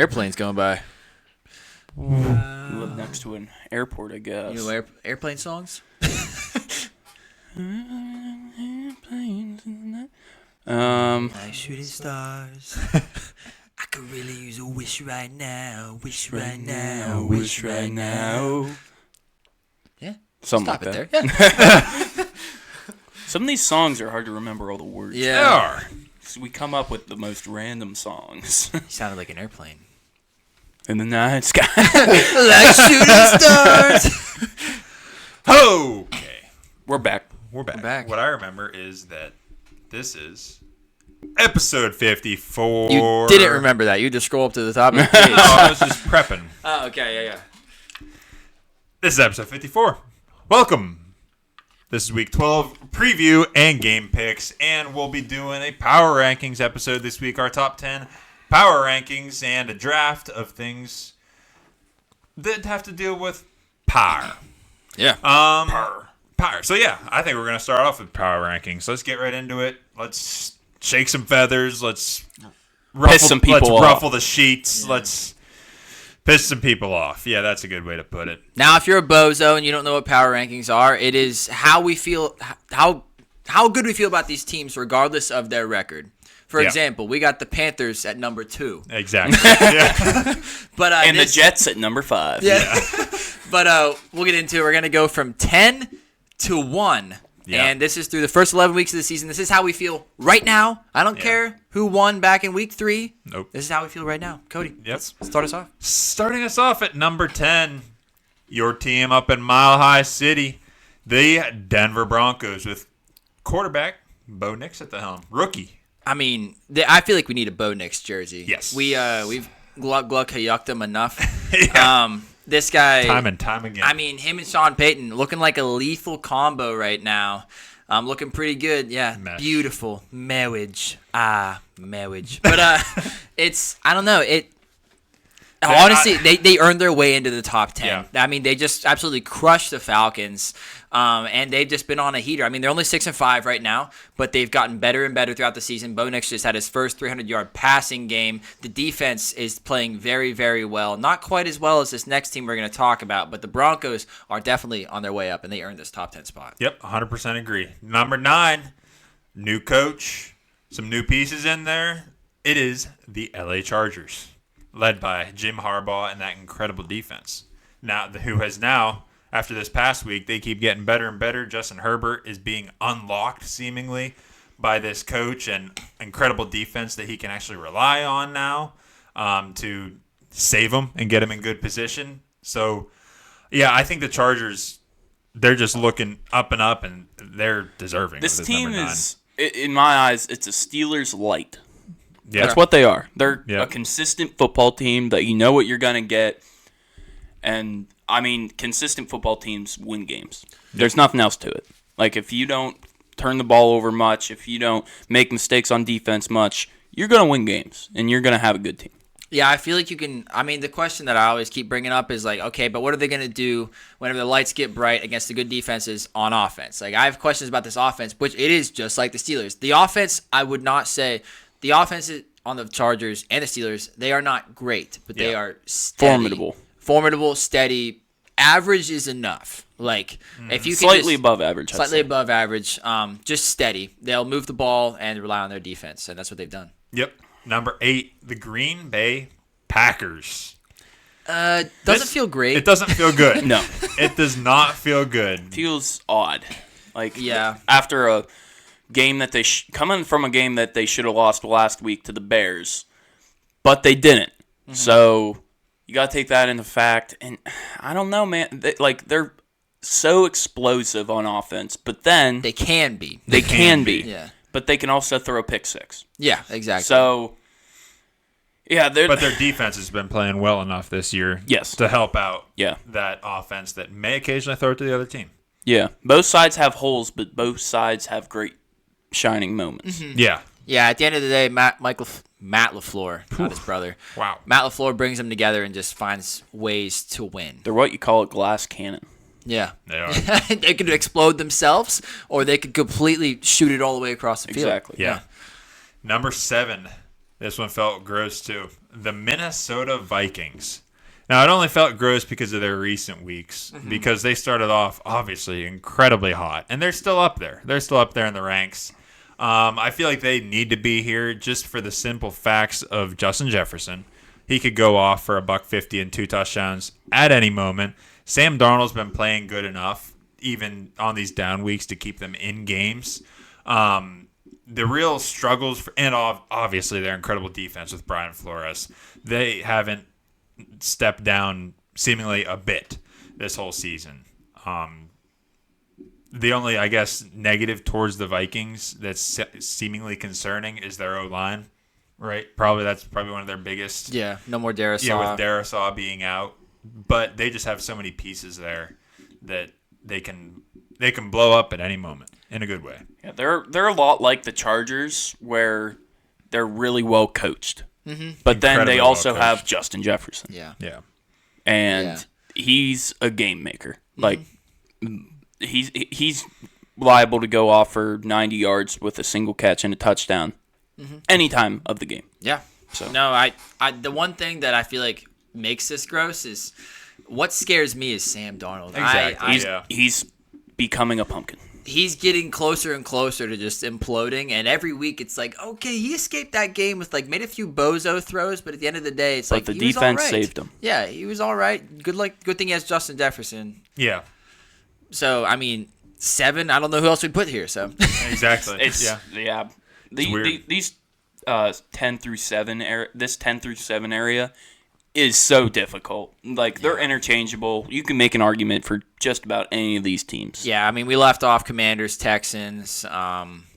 Airplanes going by. You live next to an airport, I guess. You know airplane songs? Nice shooting stars. I could really use a wish right now. Wish right now. Wish right now. Yeah. Something Stop like it that. there. Yeah. Some of these songs are hard to remember all the words. Yeah. They are. So we come up with the most random songs. You sounded like an airplane. In the night sky. Like shooting stars. Okay. We're back. We're back. We're back. What I remember is that this is episode 54. You didn't remember that. You just scroll up to the top of the page. No, I was just prepping. Oh, okay. Yeah. This is episode 54. Welcome. This is week 12 preview and game picks, and we'll be doing a power rankings episode this week. Our top 10 power rankings and a draft of things that have to deal with power. Yeah. Power. So yeah, I think we're gonna start off with power rankings. Let's get right into it. Let's shake some feathers. Let's ruffle the sheets. Yeah. Let's piss some people off. Yeah, that's a good way to put it. Now, if you're a bozo and you don't know what power rankings are, it is how we feel, how good we feel about these teams regardless of their record. For example, we got the Panthers at number 2. Exactly. Yeah. But And the Jets at number 5. Yeah. But we'll get into it. We're going to go from 10 to 1. Yeah. And this is through the first 11 weeks of the season. This is how we feel right now. I don't care who won back in week 3. Nope. This is how we feel right now. Cody, Yep. start us off. Starting us off at number 10, your team up in Mile High City, the Denver Broncos with quarterback Bo Nix at the helm. Rookie. I mean, I feel like we need a Bo Nix jersey. Yes. We've yucked him enough. Yeah. This guy, Time and time again. I mean, him and Sean Payton looking like a lethal combo right now. Looking pretty good. Yeah, Mesh. beautiful marriage. Marriage. But it's I don't know it. Honestly, they earned their way into the top 10. Yeah. I mean, they just absolutely crushed the Falcons, and they've just been on a heater. I mean, they're only 6-5 right now, but they've gotten better and better throughout the season. Bo Nix just had his first 300-yard passing game. The defense is playing very, very well. Not quite as well as this next team we're going to talk about, but the Broncos are definitely on their way up, and they earned this top 10 spot. Yep, 100% agree. Number 9, new coach, some new pieces in there. It is the LA Chargers, led by Jim Harbaugh and that incredible defense. Now, who has now, after this past week, they keep getting better and better. Justin Herbert is being unlocked, seemingly, by this coach and incredible defense that he can actually rely on now to save him and get him in good position. So, yeah, I think the Chargers, they're just looking up and up, and they're deserving. This of team number 9. is, in my eyes, it's a Steelers light. Yeah. That's what they are. They're Yeah. a consistent football team that you know what you're going to get. And, I mean, consistent football teams win games. There's nothing else to it. Like, if you don't turn the ball over much, if you don't make mistakes on defense much, you're going to win games, and you're going to have a good team. Yeah, I feel like you can. I mean, the question that I always keep bringing up is like, okay, but what are they going to do whenever the lights get bright against the good defenses on offense? Like, I have questions about this offense, which it is just like the Steelers. The offense, I would not say the offenses on the Chargers and the Steelers, they are not great, but they are steady. Formidable, steady. Average is enough. Like, if you can Slightly above average. I'd slightly say. above average, just steady. They'll move the ball and rely on their defense, and that's what they've done. Yep. Number 8, the Green Bay Packers. Doesn't feel great. It doesn't feel good. No. It does not feel good. Feels odd. Like, Yeah. after a game that they coming from a game that they should have lost last week to the Bears, but they didn't. Mm-hmm. So you got to take that into fact. And I don't know, man. They're so explosive on offense, but then They can be. they can be. Yeah. But they can also throw a pick six. Yeah, exactly. So, yeah, But their defense has been playing well enough this year Yes. to help out Yeah. that offense that may occasionally throw it to the other team. Yeah, both sides have holes, but both sides have great shining moments. Mm-hmm. Yeah. Yeah, at the end of the day, Matt LaFleur, not his brother. Wow. Matt LaFleur brings them together and just finds ways to win. They're what you call a glass cannon. Yeah. They are. They could explode themselves, or they could completely shoot it all the way across the field. Exactly. Yeah. Number 7, This one felt gross too. The Minnesota Vikings. Now, it only felt gross because of their recent weeks, because they started off, obviously, incredibly hot. And they're still up there. They're still up there in the ranks. I feel like they need to be here just for the simple facts of Justin Jefferson. He could go off for $150 and 2 touchdowns at any moment. Sam Darnold's been playing good enough, even on these down weeks, to keep them in games. The real struggles, and obviously their incredible defense with Brian Flores, they haven't stepped down seemingly a bit this whole season. The only, I guess, negative towards the Vikings that's seemingly concerning is their O-line, right? That's probably one of their biggest. Yeah, no more Darisaw. Yeah, with Darisaw being out. But they just have so many pieces there that they can blow up at any moment in a good way. Yeah, they're a lot like the Chargers, where they're really well coached. Mm-hmm. But then they also have Justin Jefferson. Yeah. And he's a game maker. Like, he's liable to go off for 90 yards with a single catch and a touchdown any time of the game. Yeah. So no, I the one thing that I feel like makes this gross is what scares me is Sam Darnold. Exactly. He's becoming a pumpkin. He's getting closer and closer to just imploding, and every week it's like, okay, he escaped that game with made a few bozo throws, but at the end of the day, it's the defense saved him. Yeah, he was all right. Good thing he has Justin Jefferson. Yeah. So 7. I don't know who else we'd put here. So exactly. It's weird. These 10 through 7 this 10 through 7 area is so difficult. They're interchangeable. You can make an argument for just about any of these teams. Yeah, we left off Commanders, Texans,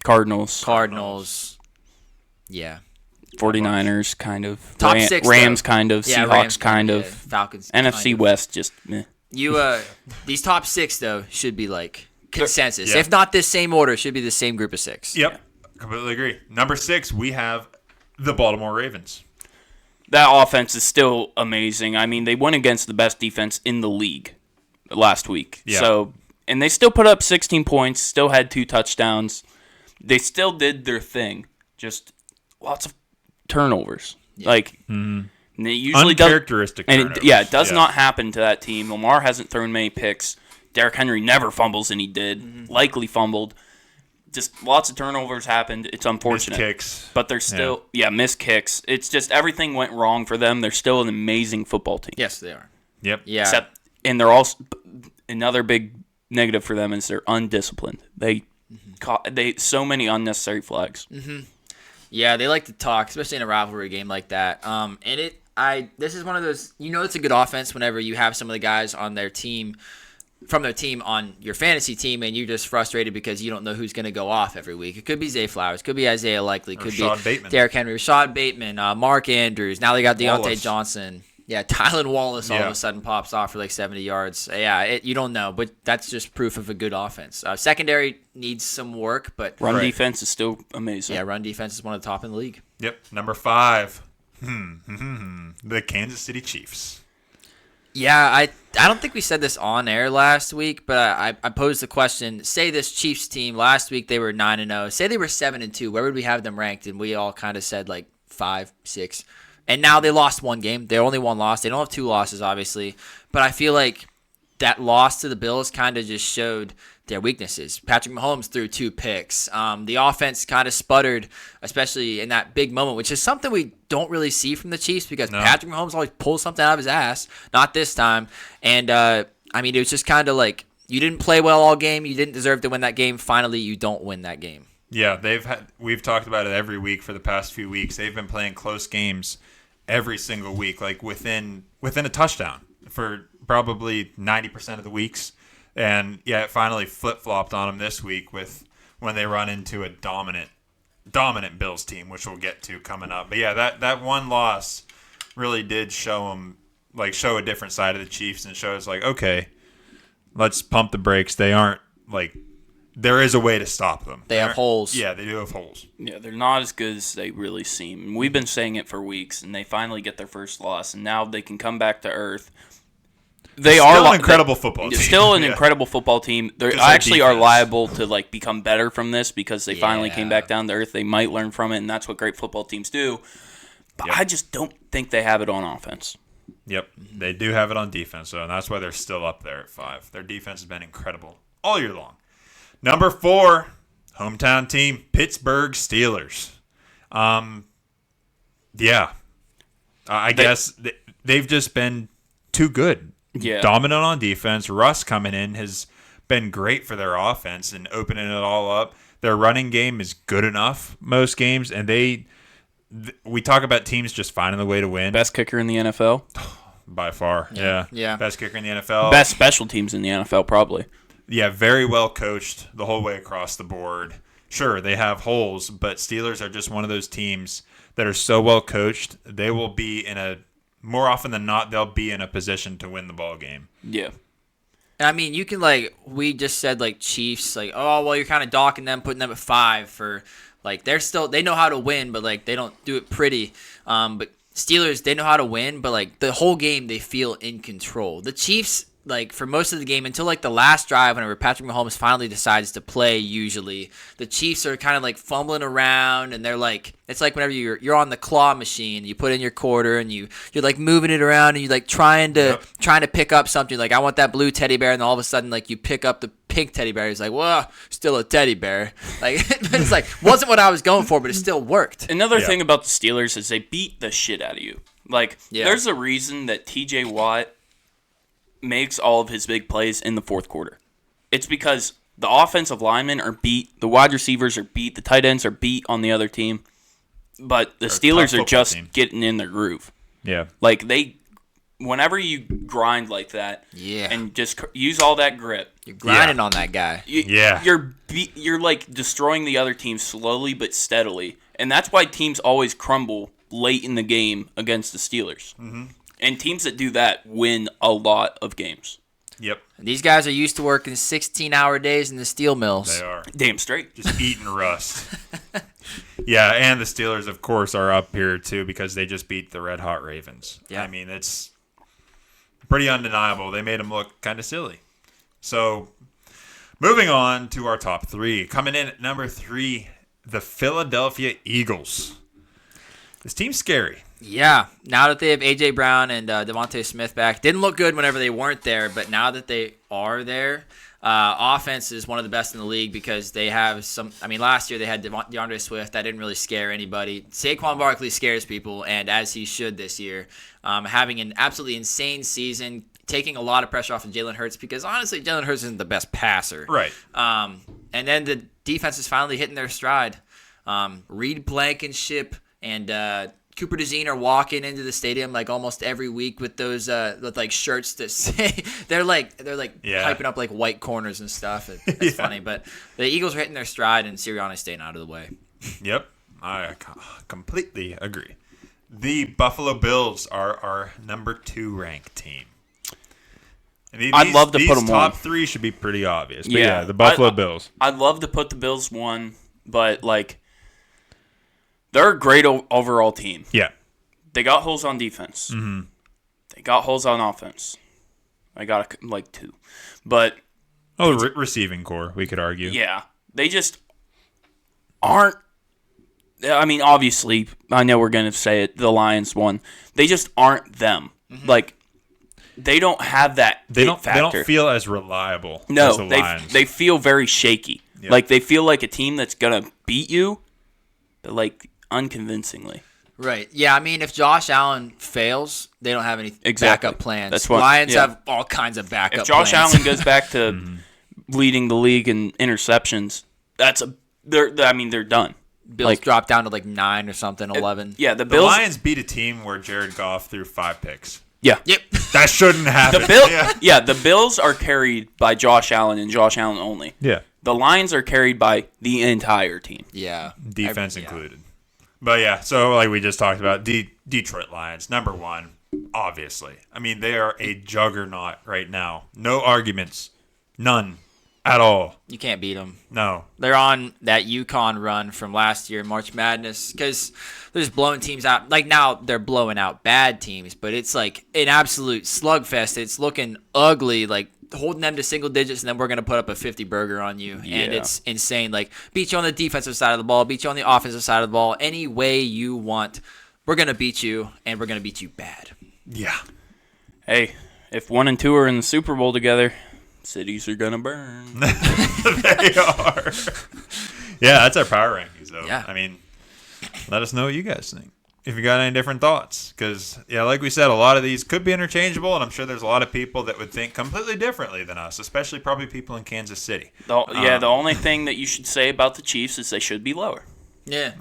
Cardinals. Yeah. 49ers, kind of. Top 6, Rams, though. kind of. Seahawks, Rams, kind of. Falcons. NFC West, just meh. These top 6 though should be consensus. Yeah. If not this same order, it should be the same group of 6. Yep. Yeah. Completely agree. Number 6, we have the Baltimore Ravens. That offense is still amazing. They went against the best defense in the league last week. Yeah. And they still put up 16 points, still had 2 touchdowns. They still did their thing. Just lots of turnovers. Yeah. They usually uncharacteristic turnovers. It does not happen to that team. Lamar hasn't thrown many picks. Derrick Henry never fumbles, and he did. Likely fumbled. Just lots of turnovers happened. It's unfortunate. Missed kicks. But they're still, missed kicks. It's just everything went wrong for them. They're still an amazing football team. Yes, they are. Yep. Yeah. And they're also, another big negative for them is they're undisciplined. They so many unnecessary flags. Mm-hmm. Yeah, they like to talk, especially in a rivalry game like that. This is one of those, it's a good offense whenever you have some of the guys on their team, from their team on your fantasy team, and you're just frustrated because you don't know who's going to go off every week. It could be Zay Flowers, could be Isaiah Likely, could be Derrick Henry, Rashad Bateman, Mark Andrews. Now they got Deontay Johnson. Yeah, Tylan Wallace all of a sudden pops off for 70 yards. Yeah, you don't know, but that's just proof of a good offense. Secondary needs some work, but run defense is still amazing. Yeah, run defense is one of the top in the league. Yep. Number 5, the Kansas City Chiefs. Yeah, I don't think we said this on air last week, but I posed the question. Say this Chiefs team last week they were 9-0. Say they were 7-2. Where would we have them ranked? And we all kind of said 5, 6. And now they lost one game. They only one loss. They don't have 2 losses, obviously. But I feel like that loss to the Bills kind of just showed their weaknesses. Patrick Mahomes threw 2 picks. The offense kind of sputtered, especially in that big moment, which is something we don't really see from the Chiefs because Patrick Mahomes always pulls something out of his ass. Not this time. And, it was just kind of you didn't play well all game. You didn't deserve to win that game. Finally, you don't win that game. Yeah, we've talked about it every week for the past few weeks. They've been playing close games every single week, within a touchdown for probably 90% of the weeks. And it finally flip-flopped on them this week when they run into a dominant Bills team, which we'll get to coming up. But that one loss really did show them, show a different side of the Chiefs and show us okay, let's pump the brakes. They aren't there is a way to stop them. They have holes. Yeah, they do have holes. Yeah, they're not as good as they really seem. We've been saying it for weeks, and they finally get their first loss, and now they can come back to earth. They are still an incredible football team. Still an incredible football team. They actually are liable to become better from this because they finally came back down to earth. They might learn from it, and that's what great football teams do. But I just don't think they have it on offense. Yep, they do have it on defense, though, and that's why they're still up there at 5. Their defense has been incredible all year long. Number 4, hometown team, Pittsburgh Steelers. I guess they've just been too good. Yeah. Dominant on defense. Russ coming in has been great for their offense and opening it all up. Their running game is good enough most games, and we talk about teams just finding the way to win. Best kicker in the NFL. By far, yeah. Best kicker in the NFL. Best special teams in the NFL, probably. Yeah, very well coached the whole way across the board. Sure, they have holes, but Steelers are just one of those teams that are so well coached. They will be more often than not, they'll be in a position to win the ball game. Yeah. I mean, you can, we just said, Chiefs, you're kind of docking them, putting them at 5 for, they know how to win, but, they don't do it pretty. But Steelers, they know how to win, but, the whole game they feel in control. The Chiefs, for most of the game, until, the last drive, whenever Patrick Mahomes finally decides to play, usually, the Chiefs are kind of, fumbling around, and they're, it's like whenever you're on the claw machine, you put in your quarter, and you're, moving it around, and you're, trying to pick up something, I want that blue teddy bear, and all of a sudden, you pick up the pink teddy bear. He's like, whoa, still a teddy bear. It's wasn't what I was going for, but it still worked. Another thing about the Steelers is they beat the shit out of you. There's a reason that T.J. Watt makes all of his big plays in the fourth quarter. It's because the offensive linemen are beat, the wide receivers are beat, the tight ends are beat on the other team, but the Steelers are just getting in their groove. Yeah. Whenever you grind like that and just use all that grip. You're grinding on that guy. You're destroying the other team slowly but steadily, and that's why teams always crumble late in the game against the Steelers. Mm-hmm. And teams that do that win a lot of games. Yep. These guys are used to working 16-hour days in the steel mills. They are. Damn straight. Just eating rust. Yeah, and the Steelers, of course, are up here, too, because they just beat the Red Hot Ravens. Yeah. I mean, it's pretty undeniable. They made them look kind of silly. So, moving on to our top 3. Coming in at number 3, the Philadelphia Eagles. This team's scary. Yeah, now that they have A.J. Brown and Devontae Smith back, didn't look good whenever they weren't there, but now that they are there, offense is one of the best in the league because they have last year they had DeAndre Swift. That didn't really scare anybody. Saquon Barkley scares people, and as he should this year. Having an absolutely insane season, taking a lot of pressure off of Jalen Hurts because, honestly, Jalen Hurts isn't the best passer. Right. And then the defense is finally hitting their stride. Reed Blankenship and Cooper DeZean are walking into the stadium almost every week with those with shirts that say they're hyping up white corners and stuff. It's funny, but the Eagles are hitting their stride and Sirianni's staying out of the way. Yep, I completely agree. The Buffalo Bills are our number 2 ranked team. I'd love to put them top one. 3 should be pretty obvious. But yeah, the Buffalo Bills. I'd love to put the Bills 1, but they're a great overall team. Yeah. They got holes on defense. Mm-hmm. They got holes on offense. I got 2. But receiving core, we could argue. Yeah. They just aren't. I mean, obviously, I know we're going to say it, the Lions won. They just aren't them. Mm-hmm. They don't have that factor. They don't feel as reliable as the Lions. They feel very shaky. Yep. They feel like a team that's going to beat you, but unconvincingly. Right. Yeah, I mean, if Josh Allen fails, they don't have any backup plans. That's what, Lions have all kinds of backup plans. If Josh Allen goes back to leading the league in interceptions, they're done. Bills drop down to 9 or something, 11. Yeah, the Lions beat a team where Jared Goff threw 5 picks. Yeah. Yep. That shouldn't happen. The Bills are carried by Josh Allen and Josh Allen only. Yeah. The Lions are carried by the entire team. Yeah. Defense included. But yeah, so we just talked about Detroit Lions, number 1, obviously. I mean, they are a juggernaut right now. No arguments. None. At all. You can't beat them. No. They're on that UConn run from last year, March Madness, because they're just blowing teams out. Now they're blowing out bad teams, but it's an absolute slugfest. It's looking ugly, holding them to single digits, and then we're going to put up a 50 burger on you. Yeah. And it's insane. Beat you on the defensive side of the ball, beat you on the offensive side of the ball, any way you want. we're going to beat you, and we're going to beat you bad. Yeah. Hey, if 1 and 2 are in the Super Bowl together, cities are gonna burn. They are. Yeah, that's our power rankings, though. Yeah. I mean, let us know what you guys think. If you got any different thoughts. Because, yeah, like we said, a lot of these could be interchangeable, and I'm sure there's a lot of people that would think completely differently than us, especially probably people in Kansas City. The only thing that you should say about the Chiefs is they should be lower. Yeah.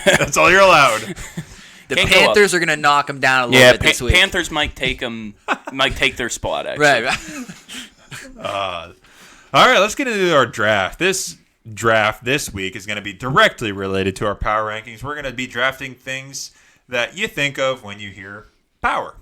That's all you're allowed. The Can't go up. Panthers are going to knock them down a little bit this week. Panthers might take their spot, actually. Right. All right, let's get into our draft. This draft this week is going to be directly related to our power rankings. We're going to be drafting things that you think of when you hear power.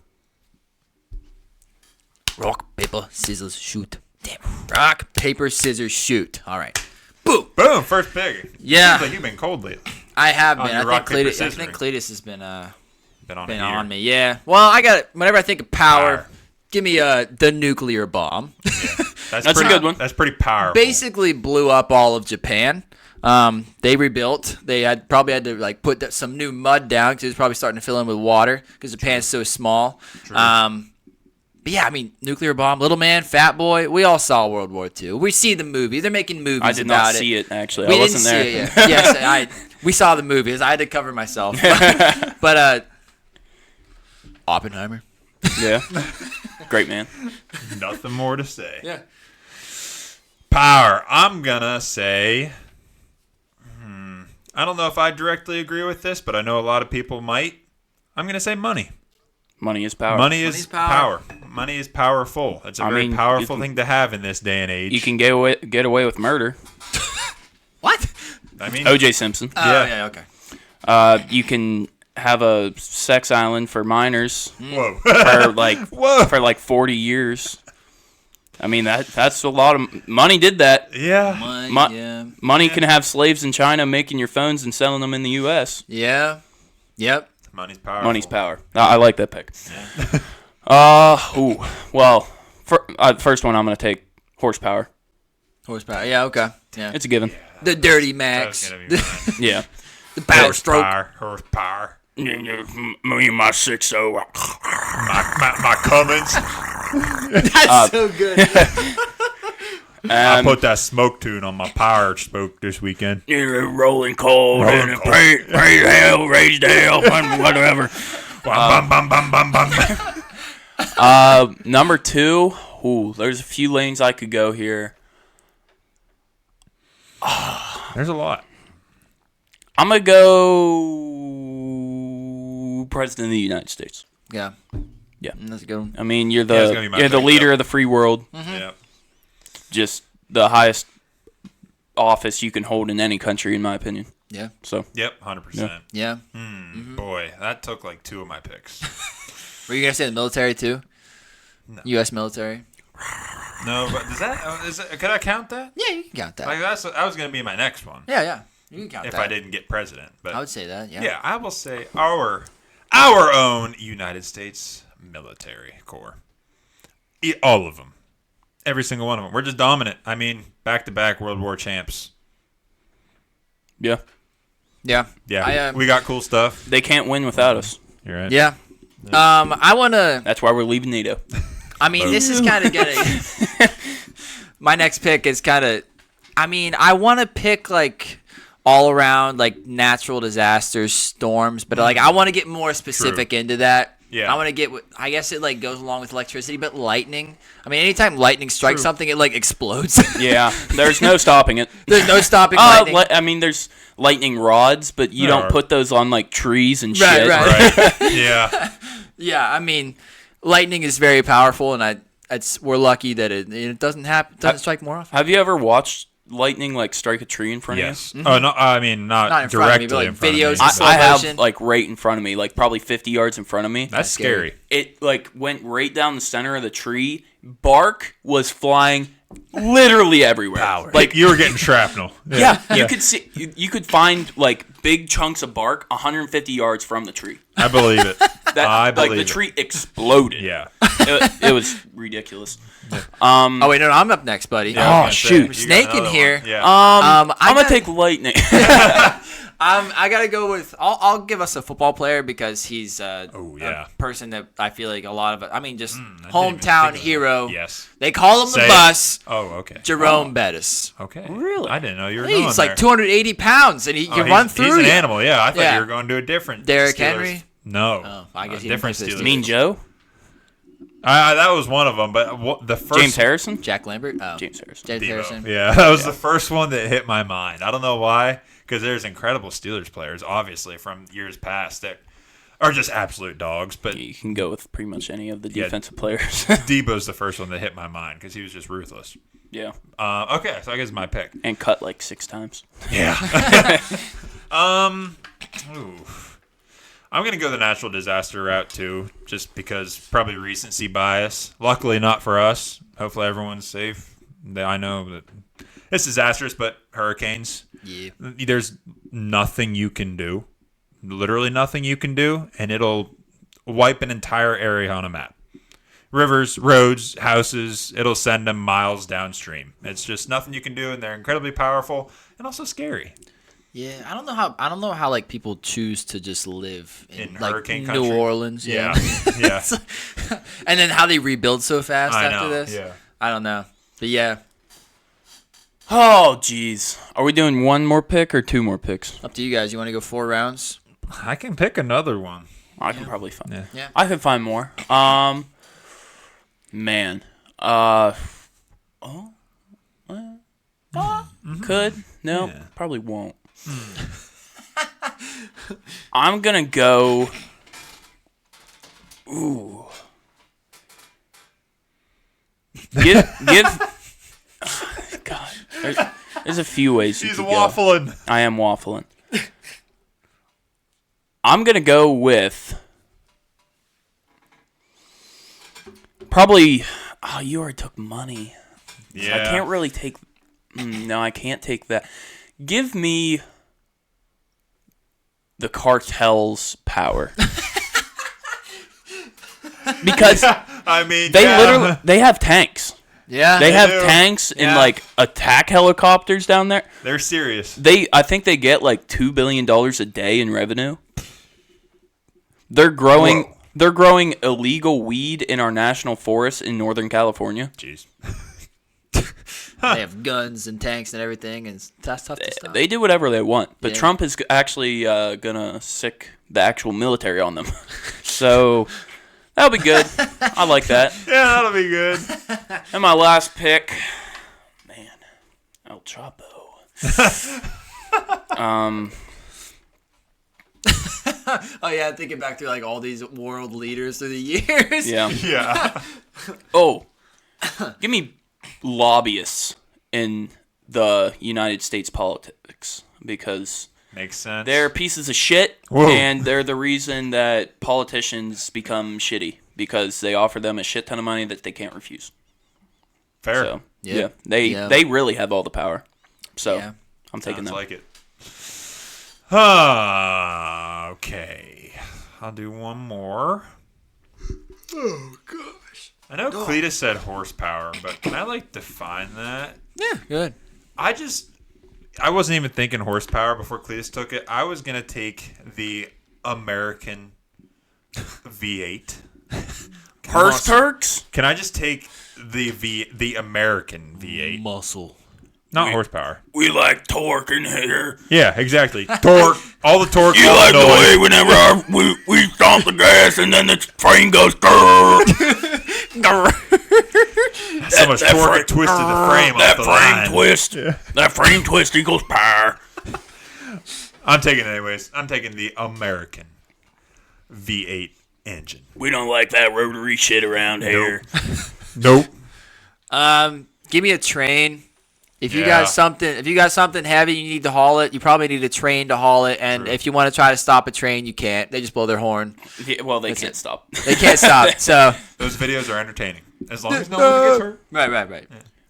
Rock, paper, scissors, shoot. Damn. Rock, paper, scissors, shoot. All right. Boom. Boom, first pick. Yeah. Seems like you've been cold lately. I have been. your I rock, think paper, Cletus scissors. has been Been on me. Yeah. Well, I got it. Whenever I think of power, Power. give me the nuclear bomb. That's a good one. That's pretty powerful. Basically blew up all of Japan. They rebuilt. They probably had to like put some new mud down because it was probably starting to fill in with water because Japan's so small. True. But yeah, I mean, nuclear bomb, little man, fat boy. We all saw World War II. We see the movie. They're making movies about it. I did not see it, actually. We I wasn't didn't there. see it yet. Yes, we saw the movies. I had to cover myself. But Oppenheimer. Yeah. Great man. Nothing more to say. Yeah. Power. I'm going to say, I don't know if I directly agree with this, but I know a lot of people might. I'm going to say money. Money is power. Money Money's is power. power. Money is powerful. It's a I very mean, powerful you can- thing to have in this day and age. You can get away with murder. What? I mean, O.J. Simpson. Yeah. Okay. You can have a sex island for minors whoa. for like 40 years. I mean that's a lot of money. Did that? Yeah. Money, yeah. Money can have slaves in China making your phones and selling them in the U.S. Yeah. Yep. Money's powerful. Money's power. I like that pick. Well, first one I'm going to take horsepower. Horsepower. Yeah, okay. Yeah. It's a given. The dirty That was max. gonna be mine. Yeah. The power stroke. Horsepower. Me and my 6-0. My Cummins. That's so good. I put that smoke tune on my power smoke this weekend. Rolling cold Rolling and cold. praise hell, raise the hell, whatever. Bum, bum, bum, bum, bum. Number 2. There's a few lanes I could go here. There's a lot. I'm going to go President of the United States. Yeah. Yeah. That's a good one. I mean, you're Yeah, it's gonna be my the pick, leader though. of the free world. Yeah. Just the highest office you can hold in any country, in my opinion. Yeah. So Yep, 100%. Yeah. Boy, that took like 2 of my picks. Were you going to say the military too? No. U.S. military? No, but could I count that? Yeah, you can count that. Like that was going to be my next one Yeah. You can count if that. I didn't get president. But I would say that, yeah. yeah, I will say our own United States military corps. All of them. Every single one of them. We're just dominant. I mean, back-to-back World War champs. yeah, Yeah. Yeah, we got cool stuff. they can't win without us. You're right. Yeah. I want to... That's why we're leaving NATO. I mean, this is kind of going to... My next pick is kind of... I mean, I want to pick, like, all around, like, natural disasters, storms, but, like, I want to get more specific into that. Yeah. I want to get... I guess it, like, goes along with electricity, but lightning. I mean, anytime lightning strikes something, it, like, explodes. Yeah, there's no stopping it. There's no stopping lightning. I mean, there's lightning rods, but you don't put those on like trees and shit. Right. Right. Yeah. Yeah, I mean, lightning is very powerful, and we're lucky that it doesn't happen. Doesn't strike more often. Have you ever watched lightning like strike a tree in front Yes. of you? Oh no, I mean not in front of me, directly but, like, in front videos of me. and slow I have motion. like right in front of me, like probably 50 yards in front of me. That's scary. It like went right down the center of the tree. Bark was flying literally everywhere. Like you were getting shrapnel. Yeah, you could see, you could find like big chunks of bark 150 yards from the tree. I believe it. I believe like the it. tree exploded. Yeah. It was ridiculous. Oh wait, no, I'm up next, buddy. Yeah, I was gonna shoot. say, you Snake got in another here. one. Yeah. I'm gonna I got- take lightning. I gotta go with. I'll give us a football player because he's a person that I feel like a lot of. I mean, just hometown hero. Yes. They call him the bus. Oh, okay. Jerome Bettis. Okay. Really? I didn't know you were going He's there. like 280 pounds, and he can run through. He's an you. animal. Yeah, I thought Yeah. you were going to a different. Derrick Steelers. Henry? No. Oh, I guess he different didn't play for the Steelers. Mean Joe? That was one of them, but the first James Harrison? Jack Lambert. Oh. James Harrison. James Debo. Harrison. Yeah, that was the first one that hit my mind. I don't know why, because there's incredible Steelers players, obviously, from years past that are just absolute dogs. But You can go with pretty much any of the defensive players. Debo's the first one that hit my mind because he was just ruthless. Yeah. Okay, so I guess my pick. And cut like 6 times. Yeah. Ooh. I'm going to go the natural disaster route, too, just because probably recency bias. Luckily, not for us. Hopefully, everyone's safe. I know that it's disastrous, but hurricanes, there's nothing you can do, literally nothing you can do, and it'll wipe an entire area on a map. Rivers, roads, houses, it'll send them miles downstream. It's just nothing you can do, and they're incredibly powerful and also scary. Yeah, I don't know how like people choose to just live in like hurricane New country? Orleans. Yeah. Yeah. And then how they rebuild so fast I after know, this. yeah. I don't know, but yeah, Oh, jeez. Are we doing one more pick or 2 more picks? up to you guys. You want to go 4 rounds? I can pick another one. I can probably find. Yeah. Yeah. I can find more. Man. Could. No, Yeah. probably won't. I'm gonna go. Ooh. Give. God. There's a few ways you He's could waffling. go. I am waffling. I'm gonna go with probably. Oh, you already took money. Yeah. I can't really take. No, I can't take that. Give me the cartel's power. Because I mean, they literally they have tanks. Yeah, They have do. tanks and Yeah. like attack helicopters down there. They're serious. I think they get like $2 billion a day in revenue. They're growing. Whoa. They're growing illegal weed in our national forests in Northern California. Jeez. they have guns and tanks and everything, and that's tough to stop. They do whatever they want, but Yeah. Trump is actually gonna sick the actual military on them. So that'll be good. I like that. Yeah, that'll be good. And my last pick, man, El Chapo. Oh yeah, thinking back to like all these world leaders through the years. Yeah. Yeah. Oh, give me lobbyists in the United States politics because Makes sense. they're pieces of shit, Whoa. and they're the reason that politicians become shitty because they offer them a shit ton of money that they can't refuse. fair. So Yeah. yeah, they really have all the power. So Yeah. I'm taking Sounds them. like it. Okay. I'll do one more. Oh gosh. I know Cletus said horsepower, but can I like define that? Yeah, good. I wasn't even thinking horsepower before Cletus took it. I was gonna take the American V8. Hearst Turks? Can I just take the American V8? Muscle. Not horsepower. We like torque in here. Yeah, exactly. Torque. All the torque. You all like the the noise. way whenever we stomp the gas and then the frame goes grrr. So much torque it twisted the frame off the line. twist. That frame twist equals power. I'm taking it anyways. I'm taking the American V8 engine. We don't like that rotary shit around here. Nope. Give me a train. If you Yeah. got something heavy, you need to haul it. You probably need a train to haul it. And if you want to try to stop a train, you can't. They just blow their horn. Yeah, well, they That's can't it. stop. They can't stop. So Those videos are entertaining. As long as no one gets hurt. right.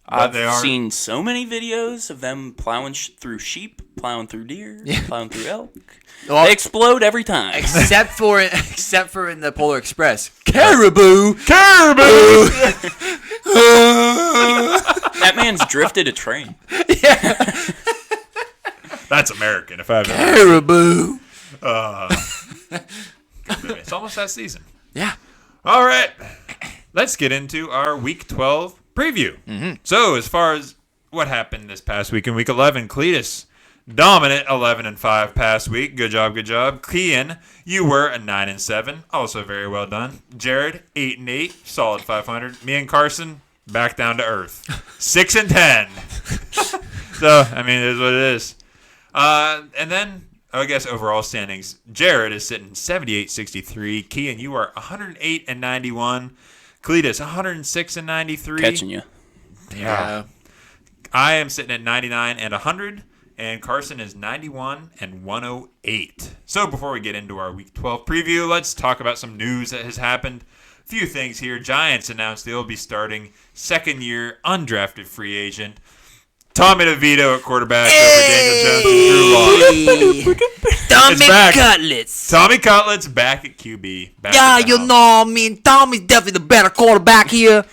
I've they are- seen so many videos of them plowing through sheep, plowing through deer, plowing through elk. Well, They explode every time. except for in the Polar Express, caribou. That man's drifted a train. That's American. If I've ever. Caribou. It's almost that season. Yeah. All right. Let's get into our Week 12 preview. Mm-hmm. So, as far as what happened this past week in Week 11, Cletus, dominant 11-5 past week. Good job, good job. Kian, you were a 9-7. Also very well done. Jared, 8-8. Solid 500. Me and Carson, back down to earth. 6-10. So, I mean, it is what it is. And then, I guess overall standings, Jared is sitting 78-63. Kian, you are 108-91. Cletus, 106-93. Catching you. Yeah. I am sitting at 99 and 100, and Carson is 91 and 108. So before we get into our Week 12 preview, let's talk about some news that has happened. A few things here. Giants announced they'll be starting second-year undrafted free agent Tommy DeVito at quarterback over Daniel Jones and Drew Lock. Tommy back. Cutlets. Tommy Cutlets back at QB. Back Yeah, at the you house. know, I mean, Tommy's definitely the better quarterback here.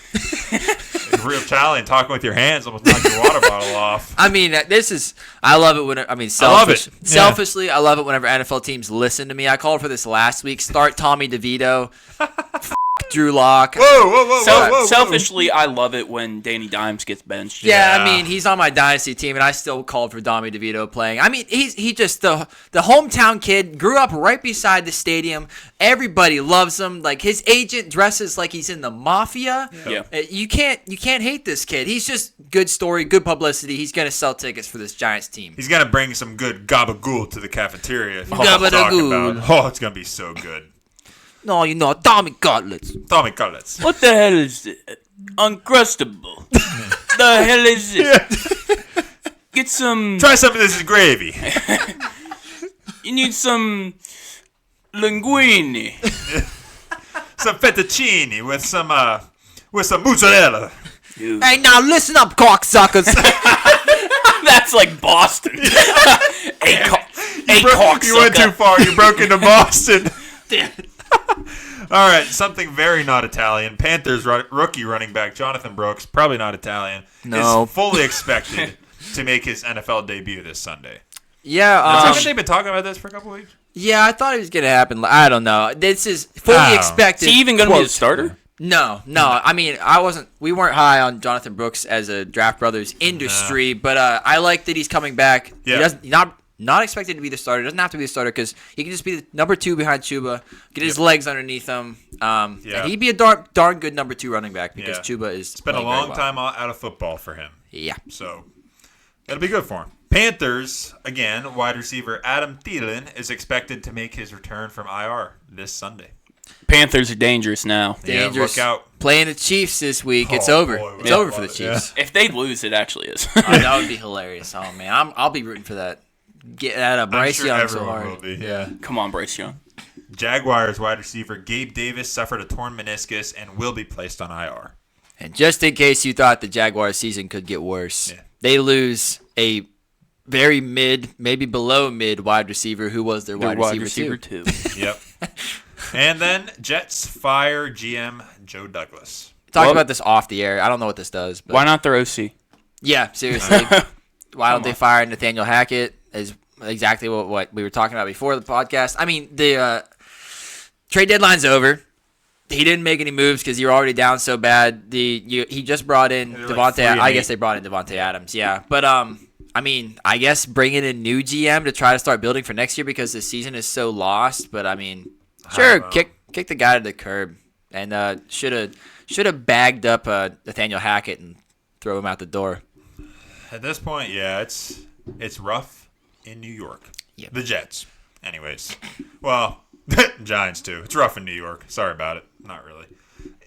Real Italian, talking with your hands almost knocked your water bottle off. I mean, I love it when, love it. Yeah. Selfishly, I love it whenever NFL teams listen to me. I called for this last week. Start Tommy DeVito. Drew Lock. Whoa. Selfishly, I love it when Danny Dimes gets benched. Yeah, Yeah. I mean, he's on my dynasty team, and I still called for Tommy DeVito playing. I mean, he just the hometown kid, grew up right beside the stadium. Everybody loves him. Like, his agent dresses like he's in the mafia. Yeah. You can't hate this kid. He's just good story, good publicity. He's gonna sell tickets for this Giants team. He's going to bring some good gabagool to the cafeteria. If you know what I'm talking about. Oh, it's going to be so good. No, you know, Tommy Cutlets. Tommy Cutlets. What the hell is it? Uncrustable. The hell is it? Get some. Try some of this gravy. You need some linguine. Some fettuccine with some mozzarella. Hey, now listen up, cocksuckers. That's like Boston. Hey, cocksucker. You went too far. You broke into Boston. All right, something very not Italian. Panthers rookie running back Jonathan Brooks, probably not Italian, No. is fully expected to make his NFL debut this Sunday. Yeah, Haven't they been talking about this for a couple weeks? yeah, I thought it was gonna happen. I don't know. This is fully Oh. expected. Is he even going to be the Quote. starter? No. I mean, we weren't high on Jonathan Brooks as a Draft Brothers industry, but I like that he's coming back. Yeah. He doesn't not expected to be the starter. Doesn't have to be the starter because he can just be the number 2 behind Chuba, get his legs underneath him, and he'd be a darn good number 2 running back because Chuba is. It's been a long time out of football for him. Yeah. So it'll be good for him. Panthers, again, wide receiver Adam Thielen is expected to make his return from IR this Sunday. Panthers are dangerous now. Dangerous. Yeah, look out. Playing the Chiefs this week. It's Oh, over. boy, It's yeah. over for the Chiefs. If they lose, it actually is. Oh, that would be hilarious. Oh man, I'll be rooting for that. Get out of I'm Bryce sure Young so everyone hard. will be. Yeah. Come on, Bryce Young. Jaguars wide receiver Gabe Davis suffered a torn meniscus and will be placed on IR. And just in case you thought the Jaguars season could get worse, they lose a very mid, maybe below mid wide receiver who was their wide receiver too. Yep. And then Jets fire GM Joe Douglas. Talk about this off the air. I don't know what this does. But Why not their OC? yeah, seriously. Why don't they fire Nathaniel Hackett? Is exactly what we were talking about before the podcast. I mean, the trade deadline's over. He didn't make any moves because you're already down so bad. He just brought in They're Devontae. like 3-8. I guess they brought in Devontae Adams. Yeah, but I mean, I guess bringing in new GM to try to start building for next year because the season is so lost. But I mean, sure, kick the guy to the curb and should have bagged up Nathaniel Hackett and throw him out the door. At this point, yeah, it's rough in New York. Yep. The Jets. Anyways. Well, Giants too. It's rough in New York. Sorry about it. Not really.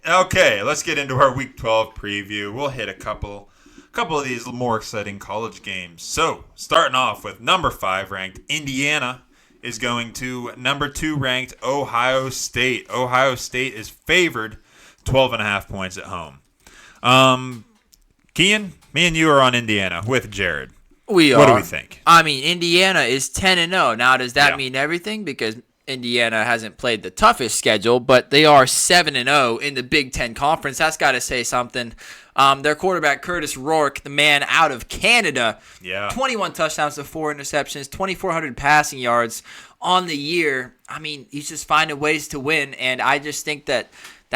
Okay, let's get into our Week 12 preview. We'll hit a couple of these more exciting college games. So, starting off with number 5 ranked Indiana is going to number 2 ranked Ohio State. Ohio State is favored 12.5 points at home. Kian, me and you are on Indiana with Jared. We are. What do we think? I mean, Indiana is 10-0. Now, does that Yeah. mean everything? Because Indiana hasn't played the toughest schedule, but they are 7-0 in the Big Ten Conference. That's got to say something. Their quarterback, Curtis Rourke, the man out of Canada, 21 touchdowns to 4 interceptions, 2,400 passing yards on the year. I mean, he's just finding ways to win, and I just think that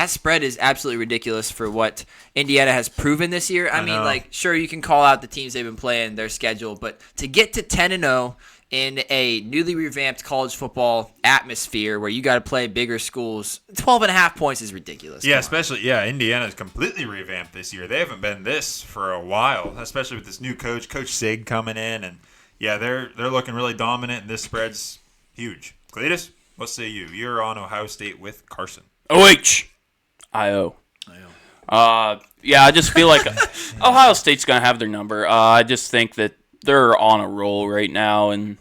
spread is absolutely ridiculous for what Indiana has proven this year. I mean, like, sure, you can call out the teams they've been playing, their schedule, but to get to 10-0 in a newly revamped college football atmosphere where you got to play bigger schools, 12.5 points is ridiculous. Yeah, especially, Indiana's completely revamped this year. They haven't been this for a while, especially with this new coach, Coach Sig, coming in. And, they're looking really dominant, and this spread's huge. Cletus, what say you? You're on Ohio State with Carson. I just feel like Ohio State's going to have their number. I just think that they're on a roll right now, and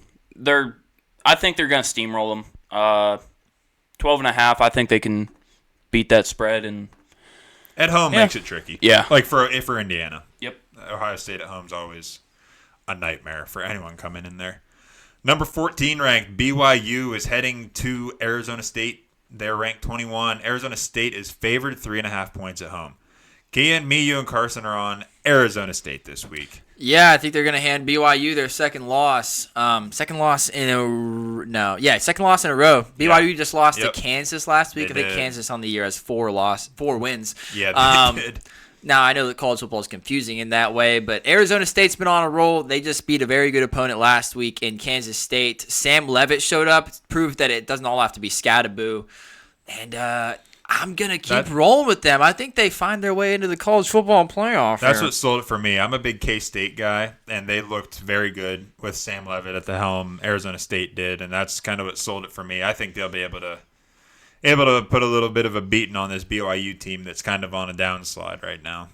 I think they're going to steamroll them. 12.5, I think they can beat that spread. And at home makes it tricky. Yeah. Like for Indiana. Yep. Ohio State at home's always a nightmare for anyone coming in there. Number 14 ranked BYU is heading to Arizona State. They're ranked 21. Arizona State is favored 3.5 points at home. Kian, me, you, and Carson are on Arizona State this week. Yeah, I think they're going to hand BYU their second loss. Second loss in a row. BYU just lost to Kansas last week. I think Kansas on the year has 4 wins. Yeah, they did. Now, I know that college football is confusing in that way, but Arizona State's been on a roll. They just beat a very good opponent last week in Kansas State. Sam Levitt showed up, proved that it doesn't all have to be Scattaboo. And I'm going to keep rolling with them. I think they find their way into the college football playoff. That's what sold it for me. I'm a big K-State guy, and they looked very good with Sam Levitt at the helm. Arizona State did, and that's kind of what sold it for me. I think they'll be able to put a little bit of a beating on this BYU team that's kind of on a downslide right now.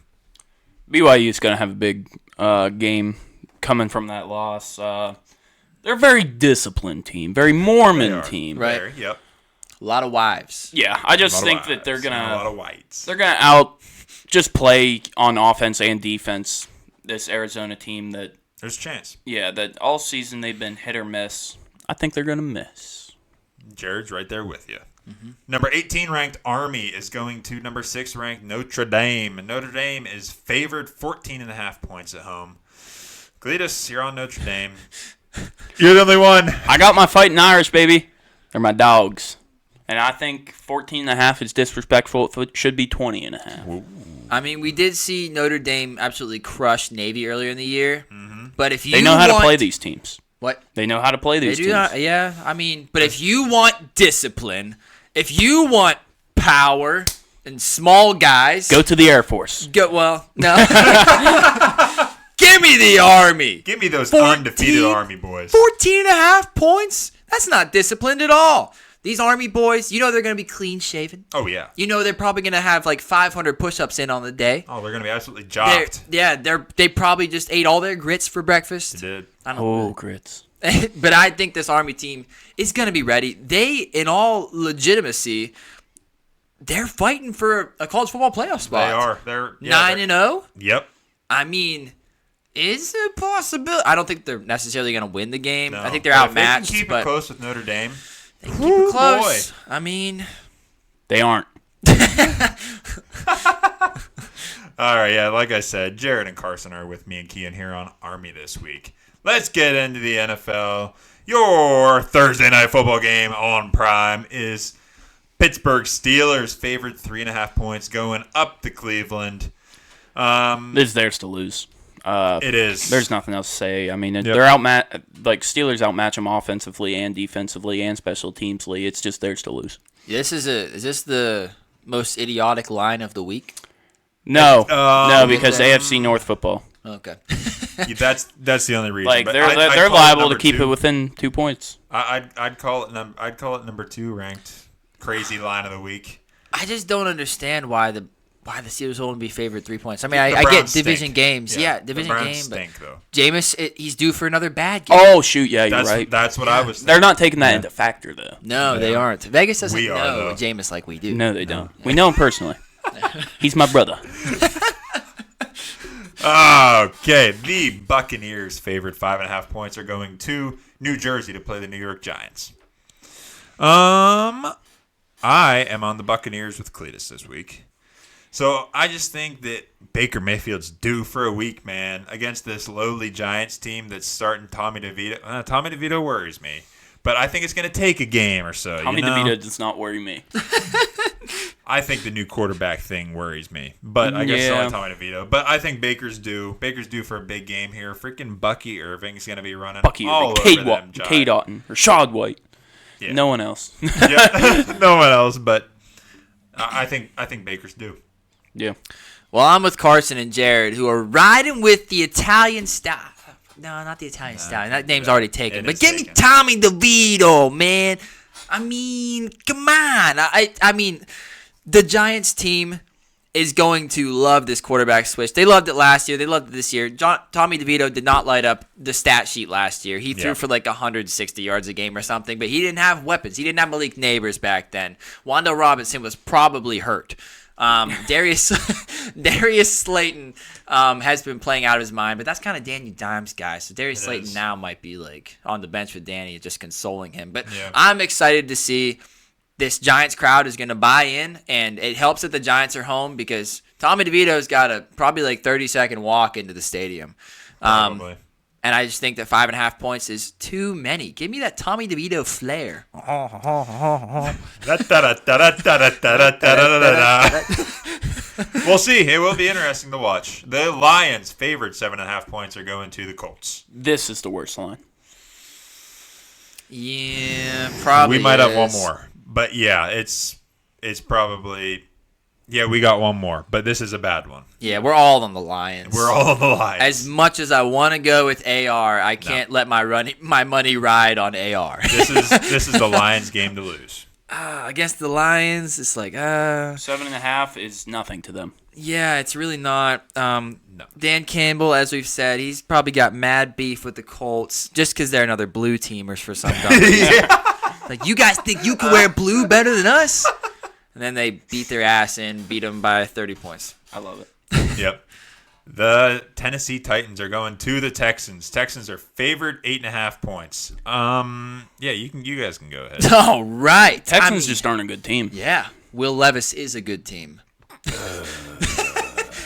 BYU is going to have a big game coming from that loss. They're a very disciplined team, very Mormon team. Right. There, yep. A lot of wives. Yeah, I just think that they're going to a lot of whites. They're going to just play on offense and defense, this Arizona team that there's a chance. Yeah, that all season they've been hit or miss. I think they're going to miss. Jared's right there with you. Mm-hmm. Number 18 ranked Army is going to number 6 ranked Notre Dame. Notre Dame is favored 14.5 points at home. Cletus, you're on Notre Dame. You're the only one. I got my Fighting Irish, baby. They're my dogs. And I think 14.5 is disrespectful. It should be 20.5. I mean, we did see Notre Dame absolutely crush Navy earlier in the year. Mm-hmm. But if they know how to play these teams. What? They know how to play these teams. Yeah, I mean, but if you want discipline, if you want power and small guys, go to the Air Force. No. Give me the Army. Give me those undefeated Army boys. 14.5 points? That's not disciplined at all. These Army boys, you know they're going to be clean-shaven. Oh, yeah. You know they're probably going to have like 500 push-ups in on the day. Oh, they're going to be absolutely jocked. They probably just ate all their grits for breakfast. They did. Grits. But I think this Army team is going to be ready. They, in all legitimacy, they're fighting for a college football playoff spot. They are. They're 9-0? Yep. I mean, is it possible? I don't think they're necessarily going to win the game. No. I think they're outmatched. If they can keep it close with Notre Dame. They can keep it close. Boy. I mean, they aren't. All right, yeah, like I said, Jared and Carson are with me and Kian here on Army this week. Let's get into the NFL. Your Thursday night football game on Prime is Pittsburgh Steelers favored 3.5 points going up to Cleveland. It's theirs to lose. It is. There's nothing else to say. I mean, they're Steelers outmatch them offensively and defensively and special teamsly. It's just theirs to lose. Is this the most idiotic line of the week? No, because AFC North football. Okay. That's the only reason. Like they're liable to keep it within 2 points. I'd call it number 2 ranked crazy line of the week. I just don't understand why the Steelers will only be favored 3 points. I mean, I get division games. Yeah, division game. Stink, though. Jameis, he's due for another bad game. Oh, shoot. Yeah, you're right. That's what I was thinking. They're not taking that into factor, though. No, they aren't. Vegas doesn't know Jameis like we do. No, they don't. We know him personally. He's my brother. Okay, the Buccaneers favored 5.5 points are going to New Jersey to play the New York Giants. I am on the Buccaneers with Cletus this week. So I just think that Baker Mayfield's due for a week, man, against this lowly Giants team that's starting Tommy DeVito. Tommy DeVito worries me, but I think it's going to take a game or so. Tommy DeVito does not worry me. I think the new quarterback thing worries me, but I guess it's only Tommy DeVito. But I think Baker's due. Baker's due for a big game here. Freaking Bucky Irving's going to be running all over them. Cade Otton, Rashad White. Yeah. No one else. Yeah, no one else. But I think Baker's due. Yeah. Well, I'm with Carson and Jared, who are riding with the Italian style. No, not the Italian style. That name's already taken. But give me Tommy DeVito, man. I mean, come on. I mean, the Giants team is going to love this quarterback switch. They loved it last year. They loved it this year. Tommy DeVito did not light up the stat sheet last year. He threw for like 160 yards a game or something, but he didn't have weapons. He didn't have Malik Neighbors back then. Wando Robinson was probably hurt. Darius Slayton has been playing out of his mind, but that's kind of Danny Dimes' guy. So Darius Slayton now might be like on the bench with Danny, just consoling him. But I'm excited to see this Giants crowd is going to buy in, and it helps that the Giants are home because Tommy DeVito's got a probably like 30-second walk into the stadium. Probably. And I just think that 5.5 points is too many. Give me that Tommy DeVito flair. We'll see. It will be interesting to watch. The Lions favored 7.5 points are going to the Colts. This is the worst line. Yeah, probably. We might have one more. But yeah, it's probably... Yeah, we got one more, but this is a bad one. Yeah, we're all on the Lions. We're all on the Lions. As much as I want to go with AR, I can't let my money ride on AR. This is the Lions game to lose. Against the Lions, it's like 7.5 is nothing to them. Yeah, it's really not. No. Dan Campbell, as we've said, he's probably got mad beef with the Colts just because they're another blue teamers for some dumb reason. Like, you guys think you can wear blue better than us? And then they beat their ass in, beat them by 30 points. I love it. Yep. The Tennessee Titans are going to the Texans. Texans are favored 8.5 points. Yeah, you guys can go ahead. All right. Texans just aren't a good team. Yeah. Will Levis is a good team.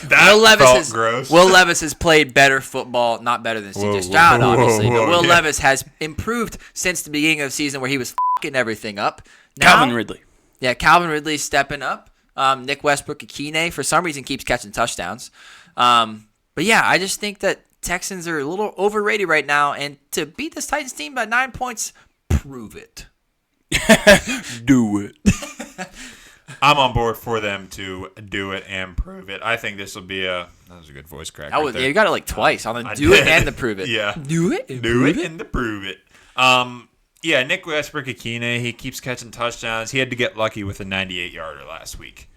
Gross. Will Levis has played better football, not better than C.J. Stroud, obviously, but Will Levis has improved since the beginning of the season where he was f***ing everything up. Now, Calvin Ridley. Yeah, Calvin Ridley's stepping up. Nick Westbrook-Akine, for some reason, keeps catching touchdowns. But yeah, I just think that Texans are a little overrated right now, and to beat this Titans team by 9 points, prove it. Do it. I'm on board for them to do it and prove it. I think this will be that was a good voice crack. Yeah, you got it like twice on the do it and the prove it. Yeah. Do it and the prove it. Yeah, Nick Westbrook-Akine, he keeps catching touchdowns. He had to get lucky with a 98-yarder last week.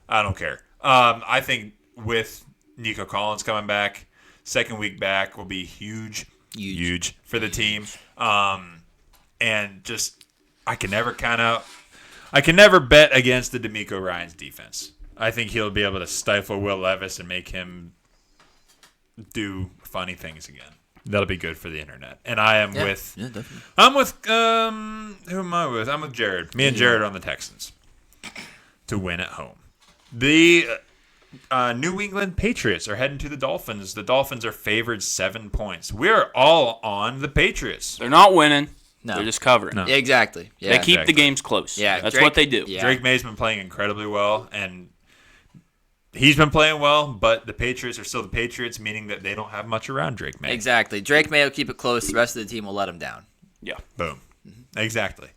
I don't care. I think with Nico Collins coming back, second week back will be huge for the team. And just I can never bet against the DeMeco Ryans defense. I think he'll be able to stifle Will Levis and make him do funny things again. That'll be good for the internet. And I am with... Yeah, definitely. I'm with... who am I with? I'm with Jared. Me and Jared are on the Texans to win at home. The New England Patriots are heading to the Dolphins. The Dolphins are favored 7 points. We're all on the Patriots. They're not winning. No. They're just covering. No. Exactly. Yeah. They keep the games close. Yeah, That's what they do. Yeah. Drake May's been playing incredibly well, and he's been playing well, but the Patriots are still the Patriots, meaning that they don't have much around Drake May. Exactly. Drake May will keep it close. The rest of the team will let him down. Yeah. Boom. Mm-hmm. Exactly.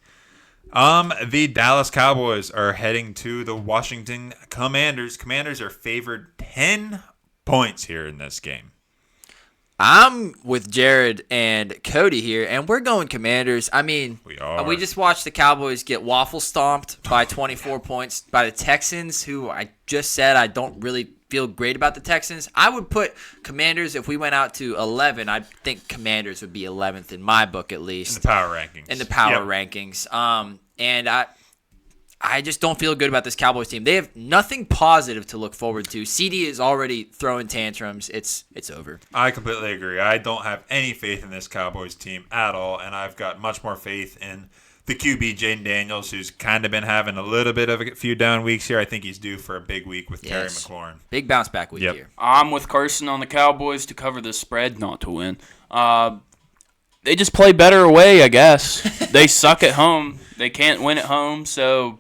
The Dallas Cowboys are heading to the Washington Commanders. Commanders are favored 10 points here in this game. I'm with Jared and Cody here, and we're going Commanders. I mean, we just watched the Cowboys get waffle stomped by 24 points by the Texans, who I just said I don't really feel great about the Texans. I would put Commanders, if we went out to 11, I think Commanders would be 11th in my book at least. In the power rankings. And I just don't feel good about this Cowboys team. They have nothing positive to look forward to. CD is already throwing tantrums. It's over. I completely agree. I don't have any faith in this Cowboys team at all, and I've got much more faith in the QB, Jaden Daniels, who's kind of been having a little bit of a few down weeks here. I think he's due for a big week with Terry McLaurin. Big bounce back week here. I'm with Carson on the Cowboys to cover the spread, not to win. They just play better away, I guess. They suck at home. They can't win at home, so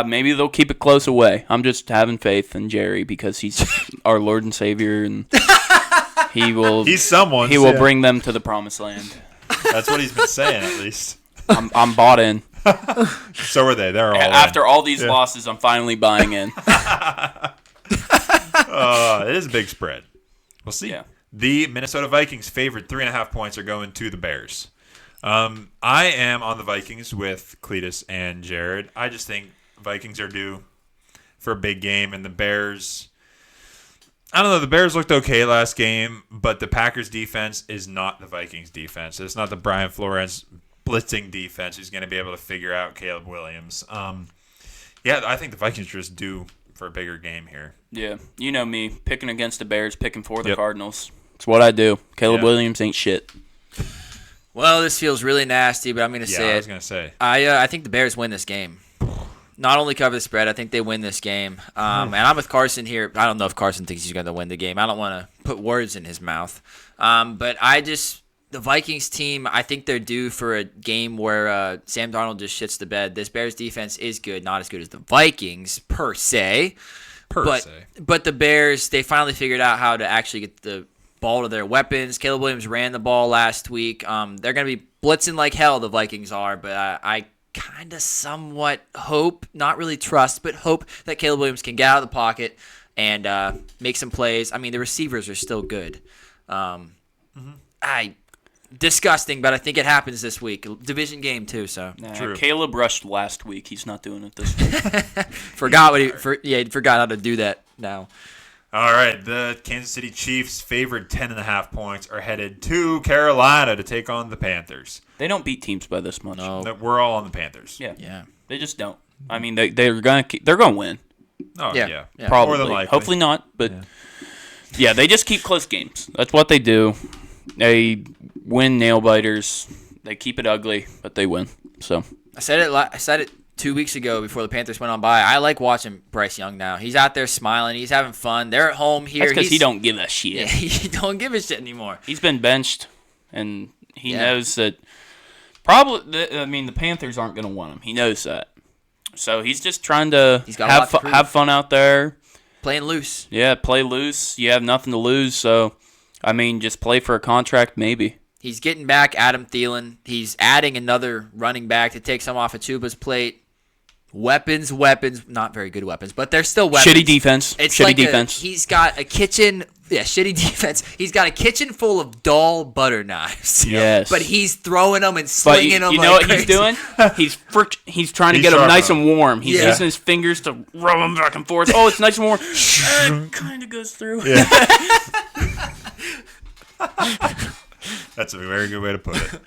maybe they'll keep it close away. I'm just having faith in Jerry because he's our Lord and Savior, and he will. He's someone. He will bring them to the promised land. That's what he's been saying, at least. I'm bought in. So are they. They're all After all these losses, I'm finally buying in. It is a big spread. We'll see. Yeah. The Minnesota Vikings favored 3.5 points are going to the Bears. I am on the Vikings with Cletus and Jared. I just think Vikings are due for a big game, and the Bears, I don't know, the Bears looked okay last game, but the Packers defense is not the Vikings defense. It's not the Brian Flores blitzing defense who's going to be able to figure out Caleb Williams. I think the Vikings are just due for a bigger game here. Yeah, you know me, picking against the Bears, picking for the Cardinals. It's what I do. Caleb Williams ain't shit. Well, this feels really nasty, but I'm going to say it. I was going to say. I think the Bears win this game. Not only cover the spread, I think they win this game. And I'm with Carson here. I don't know if Carson thinks he's going to win the game. I don't want to put words in his mouth. But the Vikings team, I think they're due for a game where Sam Darnold just shits the bed. This Bears defense is good, not as good as the Vikings per se. But the Bears, they finally figured out how to actually get the ball to their weapons. Caleb Williams ran the ball last week. They're going to be blitzing like hell, the Vikings are, but I kind of somewhat hope, not really trust, but hope that Caleb Williams can get out of the pocket and make some plays. I mean, the receivers are still good. Disgusting, but I think it happens this week. Division game too, so. True. Caleb rushed last week. He's not doing it this week. He forgot how to do that now. All right, the Kansas City Chiefs, favored 10.5 points, are headed to Carolina to take on the Panthers. They don't beat teams by this much. No. We're all on the Panthers. Yeah. They just don't. I mean, they're gonna win. Oh yeah. Probably. More than likely. Hopefully not, but yeah, they just keep close games. That's what they do. They win nail biters. They keep it ugly, but they win. So I said it 2 weeks ago before the Panthers went on by. I like watching Bryce Young now. He's out there smiling. He's having fun. They're at home here. That's because he don't give a shit. Yeah, he don't give a shit anymore. He's been benched, and he knows that the Panthers aren't going to want him. He knows that. So he's just trying to have fun out there. Playing loose. Yeah, play loose. You have nothing to lose, so, just play for a contract maybe. He's getting back Adam Thielen. He's adding another running back to take some off of Chuba's plate. Weapons, not very good weapons, but they're still weapons. Shitty defense. He's got a kitchen, shitty defense. He's got a kitchen full of dull butter knives. Yes. But he's throwing them and slinging them. You know what he's doing? He's trying to get them nice and warm. He's using his fingers to rub them back and forth. Oh, it's nice and warm. It kind of goes through. Yeah. That's a very good way to put it.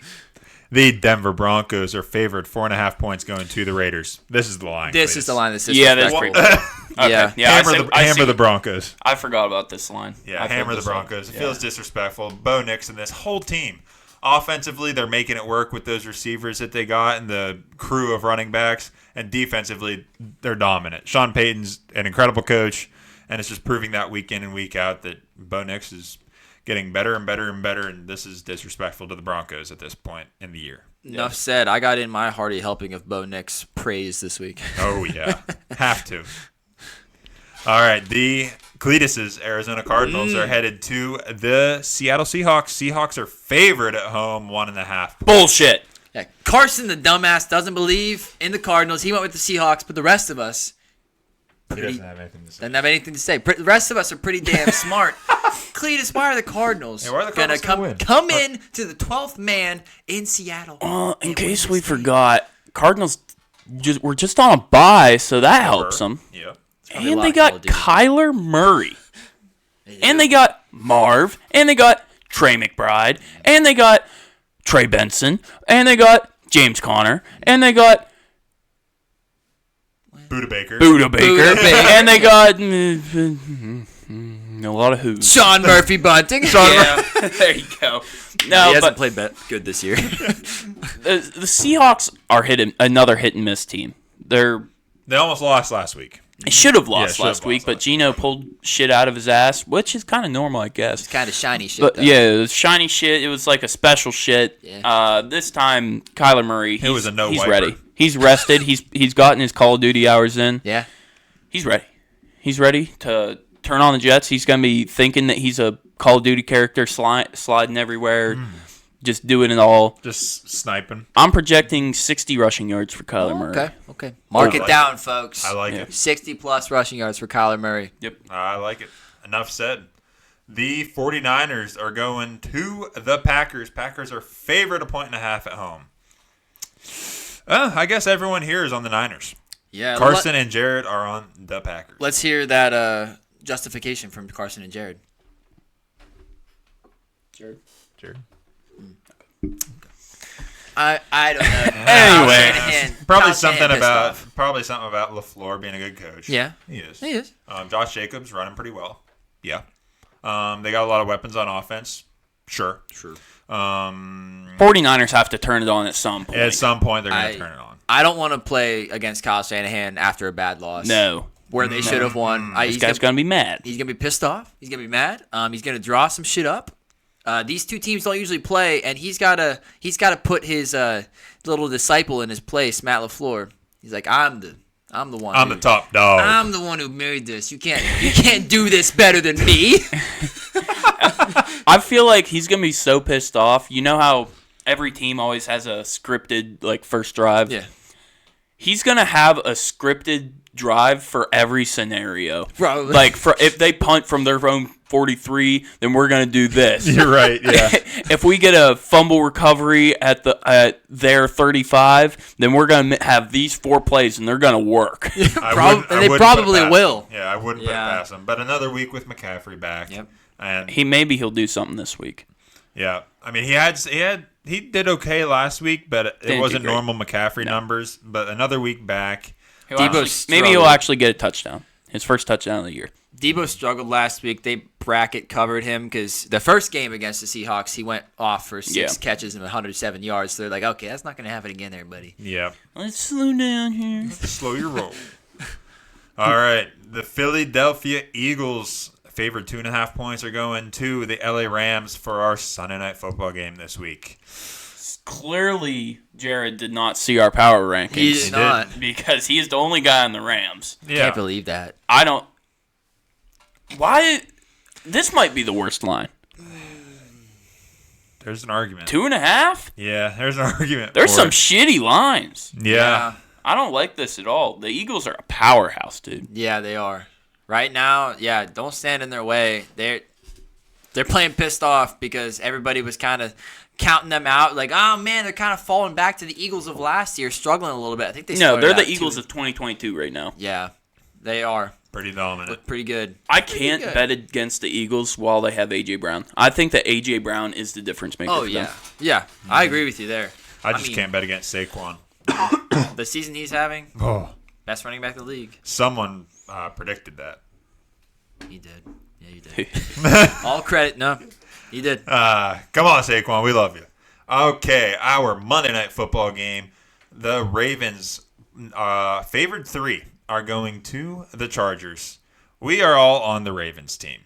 The Denver Broncos are favored 4.5 points going to the Raiders. This is the line. This is the line. This is that's pretty good. Okay. Yeah. Hammer the Broncos. I forgot about this line. Yeah, hammer the Broncos. It feels disrespectful. Bo Nix and this whole team. Offensively, they're making it work with those receivers that they got and the crew of running backs. And defensively, they're dominant. Sean Payton's an incredible coach, and it's just proving that week in and week out that Bo Nix is getting better and better and better, and this is disrespectful to the Broncos at this point in the year. Enough said. I got in my hearty helping of Bo Nix praise this week. Oh, yeah. Have to. All right. The Cletus's Arizona Cardinals are headed to the Seattle Seahawks. Seahawks are favored at home, 1.5. Bullshit. Yeah, Carson, the dumbass, doesn't believe in the Cardinals. He went with the Seahawks, but the rest of us He doesn't have anything to say. Doesn't have anything to say. The rest of us are pretty damn smart. Cletus, why are the Cardinals, gonna come in to the 12th man in Seattle? In case we forgot, Cardinals were just on a bye, so that helps them. Yeah. And they got Kyler Murray. And they got Marv. And they got Trey McBride. And they got Trey Benson. And they got James Conner. And they got Buda Baker. And they got A lot of who's. Sean Murphy Bunting. Yeah, there you go. No, he hasn't but played good this year. the Seahawks are another hit and miss team. They almost lost last week. They should have lost Yeah, last week, but Gino pulled shit out of his ass, which is kind of normal, I guess. It's kind of shiny shit, But though. yeah, it was shiny shit. It was like a special shit. Yeah. This time, Kyler Murray, was a no he's wiper. ready. He's rested. He's gotten his Call of Duty hours in. Yeah. He's ready. He's ready to turn on the Jets. He's going to be thinking that he's a Call of Duty character, sliding everywhere, just doing it all. Just sniping. I'm projecting 60 rushing yards for Kyler Murray. Okay. Mark it down, folks. I like Yeah. it. 60-plus rushing yards for Kyler Murray. Yep. I like it. Enough said. The 49ers are going to the Packers. Packers are favored a 1.5 at home. I guess everyone here is on the Niners. Yeah. Carson and Jared are on the Packers. Let's hear that justification from Carson and Jared. Jared. I don't know. Anyway, Shanahan, Probably Kyle something Shanahan pissed about off. LaFleur being a good coach. Yeah. He is. He is. Josh Jacobs running pretty well. Yeah. They got a lot of weapons on offense. Sure. 49ers have to turn it on at some point. At some point, they're going to turn it on. I don't want to play against Kyle Shanahan after a bad loss. No. Where they should have won. This guy's going to be mad. He's going to be pissed off. He's going to be mad. He's going to draw some shit up. These two teams don't usually play, and he's got to put his little disciple in his place, Matt LaFleur. He's like, I'm the one. I'm the top dog. I'm the one who made this. You can't do this better than me. I feel like he's going to be so pissed off. You know how every team always has a scripted first drive? Yeah. He's going to have a scripted drive for every scenario. Probably. If they punt from their own 43, then we're going to do this. You're right, yeah. If we get a fumble recovery at their 35, then we're going to have these 4 plays, and they're going to work. They probably will. Yeah, I wouldn't put it past them. But another week with McCaffrey back. Yep. And Maybe he'll do something this week. yeah, I mean he did okay last week, but it wasn't normal McCaffrey numbers. But another week back, Maybe he'll actually get a touchdown. His first touchdown of the year. Debo struggled last week. They bracket covered him because the first game against the Seahawks, he went off for 6 catches and 107 yards. So they're like, okay, that's not going to happen again there, buddy. yeah, Let's slow down here. slow your roll. All right, the Philadelphia Eagles favored 2.5 points are going to the LA Rams for our Sunday night football game this week. Clearly, Jared did not see our power rankings. He did not. Because he is the only guy on the Rams. Yeah, Can't believe that. I don't. Why? This might be the worst line. there's an argument. 2.5? Yeah, there's an argument. There's for some it. shitty lines. Yeah. I don't like this at all. The Eagles are a powerhouse, dude. Yeah, they are. Right now, don't stand in their way. They're playing pissed off because everybody was kind of counting them out. Like, oh, man, they're kind of falling back to the Eagles of last year, struggling a little bit. I think they're they're the Eagles of 2022 right now. Yeah, they are. Pretty dominant. Look pretty good. I can't bet against the Eagles while they have A.J. Brown. I think that A.J. Brown is the difference maker for them. Yeah, I agree with you there. I just can't bet against Saquon. The season he's having, Oh, best running back in the league. someone predicted that. He did. Yeah, you did. All credit. No, he did. Come on, Saquon. We love you. Okay, our Monday Night Football game. The Ravens, favored 3, are going to the Chargers. We are all on the Ravens team.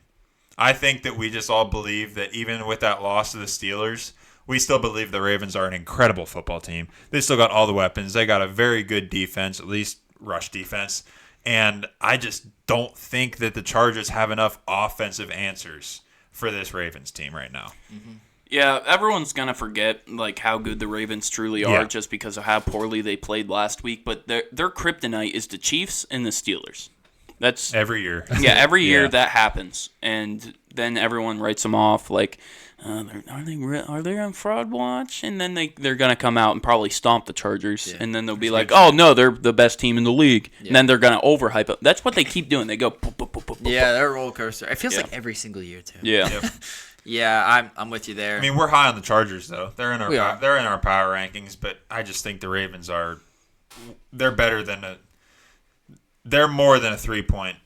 I think that we just all believe that even with that loss to the Steelers, we still believe the Ravens are an incredible football team. They still got all the weapons. They got a very good defense, at least rush defense. And I just don't think that the Chargers have enough offensive answers for this Ravens team right now. Mm-hmm. Yeah, everyone's going to forget how good the Ravens truly are Yeah. just because of how poorly they played last week. But their kryptonite is the Chiefs and the Steelers. That's Every year. Yeah, every year Yeah. that happens. And then everyone writes them off are they on fraud watch? And then they're going to come out and probably stomp the Chargers. And then they'll be like, oh, no, they're the best team in the league. And then they're going to overhype it. That's what they keep doing. They go, boop, boop, boop, boop, boop. Yeah, they're a roller coaster. It feels like every single year too. Yeah. Yeah, I'm with you there. I mean, we're high on the Chargers, though. They're in our We are. they're in our power rankings, but I just think the Ravens they're better than they're more than a 3-point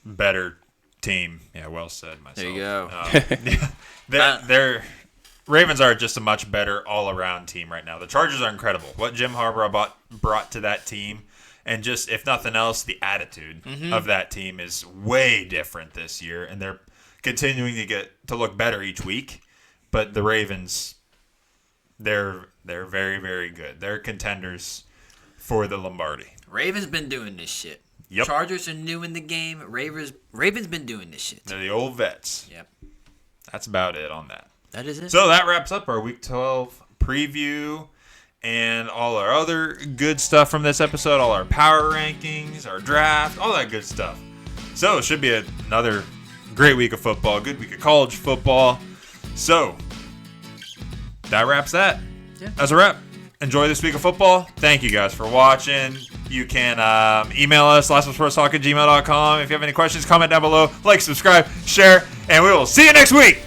better team. Yeah, well said, myself. There you go. They're Ravens are just a much better all-around team right now. The Chargers are incredible. What Jim Harbaugh brought to that team, and just, if nothing else, the attitude of that team is way different this year, and they're continuing to look better each week. But the Ravens, they're very, very good. They're contenders for the Lombardi. Ravens been doing this shit. Yep. Chargers are new in the game. Ravens been doing this shit. They're the old vets. Yep. That's about it on that. That is it. So that wraps up our Week 12 preview and all our other good stuff from this episode, all our power rankings, our draft, all that good stuff. So it should be another great week of football, good week of college football. So that wraps that. Yeah. That's a wrap. Enjoy this week of football. Thank you guys for watching. You can email us, lastofsportstalk@gmail.com. If you have any questions, comment down below. Like, subscribe, share, and we will see you next week.